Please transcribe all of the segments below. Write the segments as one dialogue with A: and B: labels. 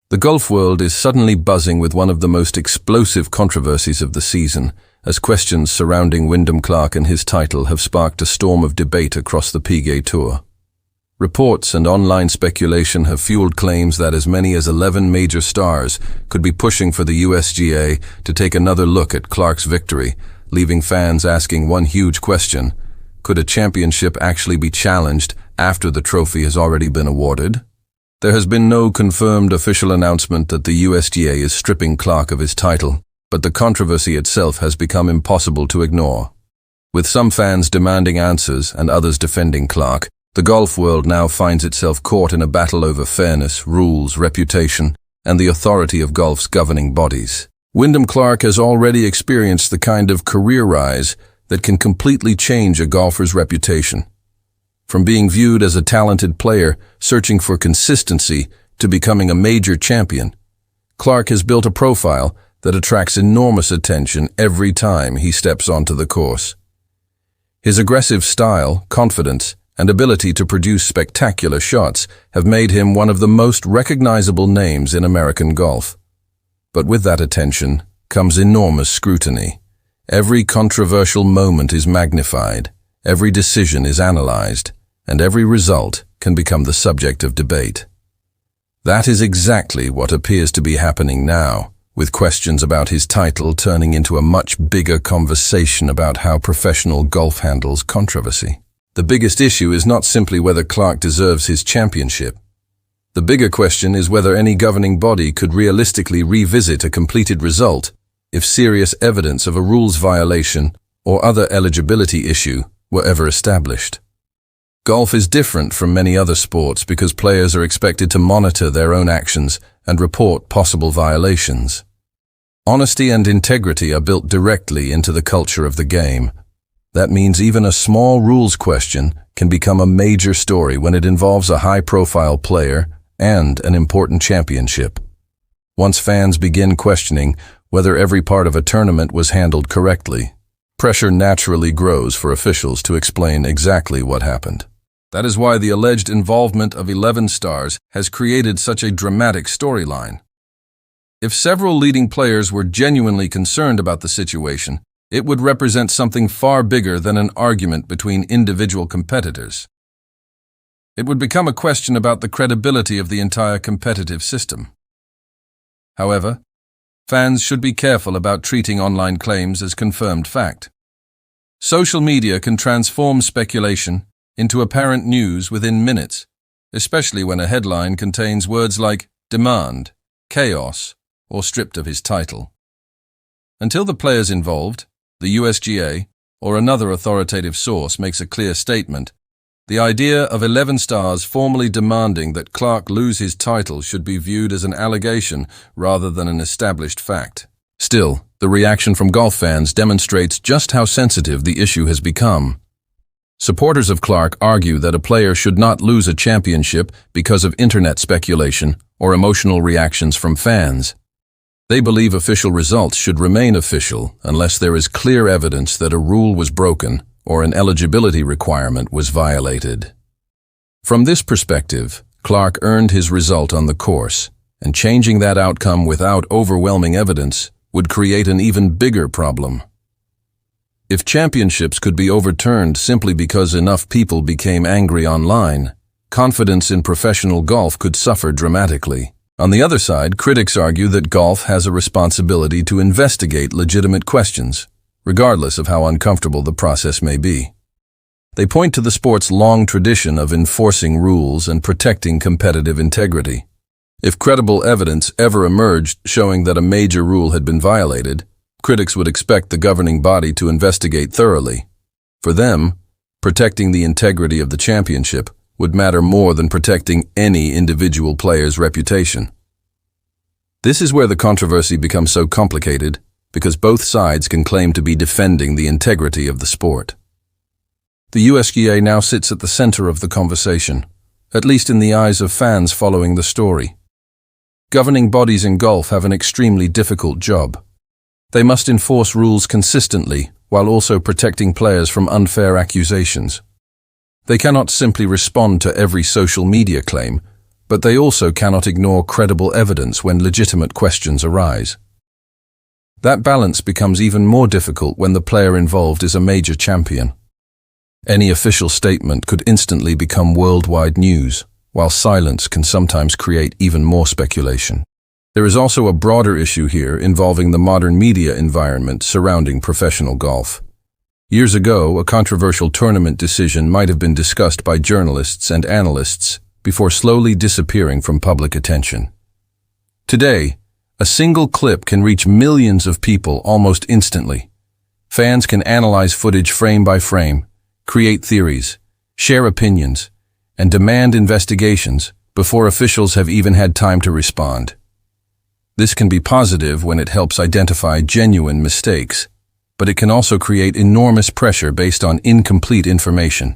A: The golf world is suddenly buzzing with one of the most explosive controversies of the season, as questions surrounding Wyndham Clark and his title have sparked a storm of debate across the PGA Tour. Reports and online speculation have fueled claims that as many as 11 major stars could be pushing for the USGA to take another look at Clark's victory, leaving fans asking one huge question: could a championship actually be challenged after the trophy has already been awarded? There has been no confirmed official announcement that the USGA is stripping Clark of his title, but the controversy itself has become impossible to ignore. With some fans demanding answers and others defending Clark, the golf world now finds itself caught in a battle over fairness, rules, reputation, and the authority of golf's governing bodies. Wyndham Clark has already experienced the kind of career rise that can completely change a golfer's reputation. From being viewed as a talented player searching for consistency to becoming a major champion, Clark has built a profile that attracts enormous attention every time he steps onto the course. His aggressive style, confidence, and ability to produce spectacular shots have made him one of the most recognizable names in American golf. But with that attention comes enormous scrutiny. Every controversial moment is magnified, every decision is analyzed, and every result can become the subject of debate. That is exactly what appears to be happening now, with questions about his title turning into a much bigger conversation about how professional golf handles controversy. The biggest issue is not simply whether Clark deserves his championship. The bigger question is whether any governing body could realistically revisit a completed result if serious evidence of a rules violation or other eligibility issue were ever established. Golf is different from many other sports because players are expected to monitor their own actions and report possible violations. Honesty and integrity are built directly into the culture of the game. That means even a small rules question can become a major story when it involves a high-profile player and an important championship. Once fans begin questioning whether every part of a tournament was handled correctly, pressure naturally grows for officials to explain exactly what happened. That is why the alleged involvement of 11 stars has created such a dramatic storyline. If several leading players were genuinely concerned about the situation, it would represent something far bigger than an argument between individual competitors. It would become a question about the credibility of the entire competitive system. However, fans should be careful about treating online claims as confirmed fact. Social media can transform speculation into apparent news within minutes, especially when a headline contains words like demand, chaos, or stripped of his title. Until the players involved, the USGA, or another authoritative source makes a clear statement, the idea of 11 stars formally demanding that Clark lose his title should be viewed as an allegation rather than an established fact. Still, the reaction from golf fans demonstrates just how sensitive the issue has become. Supporters of Clark argue that a player should not lose a championship because of internet speculation or emotional reactions from fans. They believe official results should remain official unless there is clear evidence that a rule was broken or an eligibility requirement was violated. From this perspective, Clark earned his result on the course, and changing that outcome without overwhelming evidence would create an even bigger problem. If championships could be overturned simply because enough people became angry online, confidence in professional golf could suffer dramatically. On the other side, critics argue that golf has a responsibility to investigate legitimate questions, regardless of how uncomfortable the process may be. They point to the sport's long tradition of enforcing rules and protecting competitive integrity. If credible evidence ever emerged showing that a major rule had been violated, critics would expect the governing body to investigate thoroughly. For them, protecting the integrity of the championship would matter more than protecting any individual player's reputation. This is where the controversy becomes so complicated, because both sides can claim to be defending the integrity of the sport. The USGA now sits at the center of the conversation, at least in the eyes of fans following the story. Governing bodies in golf have an extremely difficult job. They must enforce rules consistently while also protecting players from unfair accusations. They cannot simply respond to every social media claim, but they also cannot ignore credible evidence when legitimate questions arise. That balance becomes even more difficult when the player involved is a major champion. Any official statement could instantly become worldwide news, while silence can sometimes create even more speculation. There is also a broader issue here involving the modern media environment surrounding professional golf. Years ago, a controversial tournament decision might have been discussed by journalists and analysts before slowly disappearing from public attention. Today, a single clip can reach millions of people almost instantly. Fans can analyze footage frame by frame, create theories, share opinions, and demand investigations before officials have even had time to respond. This can be positive when it helps identify genuine mistakes, but it can also create enormous pressure based on incomplete information.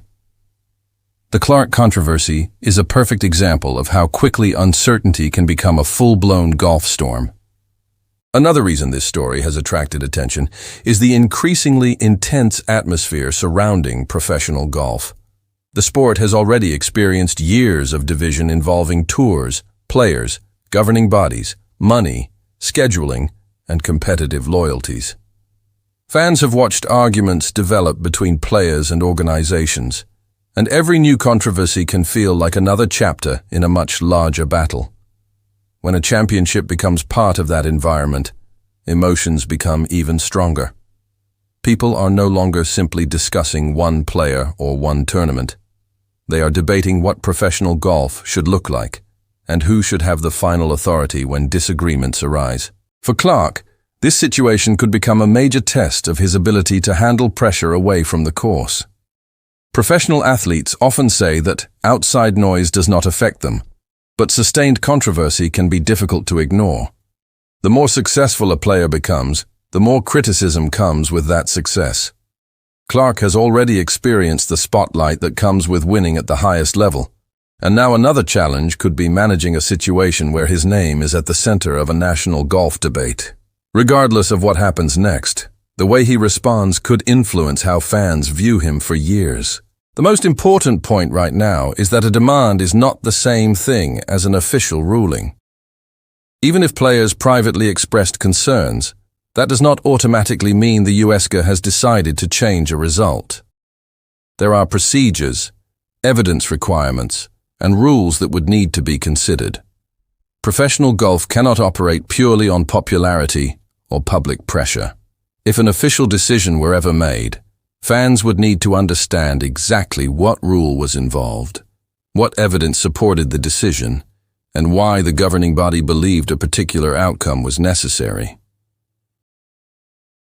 A: The Clark controversy is a perfect example of how quickly uncertainty can become a full-blown golf storm. Another reason this story has attracted attention is the increasingly intense atmosphere surrounding professional golf. The sport has already experienced years of division involving tours, players, governing bodies, money, scheduling, and competitive loyalties. Fans have watched arguments develop between players and organizations, and every new controversy can feel like another chapter in a much larger battle. When a championship becomes part of that environment, emotions become even stronger. People are no longer simply discussing one player or one tournament. They are debating what professional golf should look like, and who should have the final authority when disagreements arise. For Clark, this situation could become a major test of his ability to handle pressure away from the course. Professional athletes often say that outside noise does not affect them, but sustained controversy can be difficult to ignore. The more successful a player becomes, the more criticism comes with that success. Clark has already experienced the spotlight that comes with winning at the highest level, and now another challenge could be managing a situation where his name is at the center of a national golf debate. Regardless of what happens next, the way he responds could influence how fans view him for years. The most important point right now is that a demand is not the same thing as an official ruling. Even if players privately expressed concerns, that does not automatically mean the USGA has decided to change a result. There are procedures, evidence requirements, and rules that would need to be considered. Professional golf cannot operate purely on popularity or public pressure. If an official decision were ever made, fans would need to understand exactly what rule was involved, what evidence supported the decision, and why the governing body believed a particular outcome was necessary.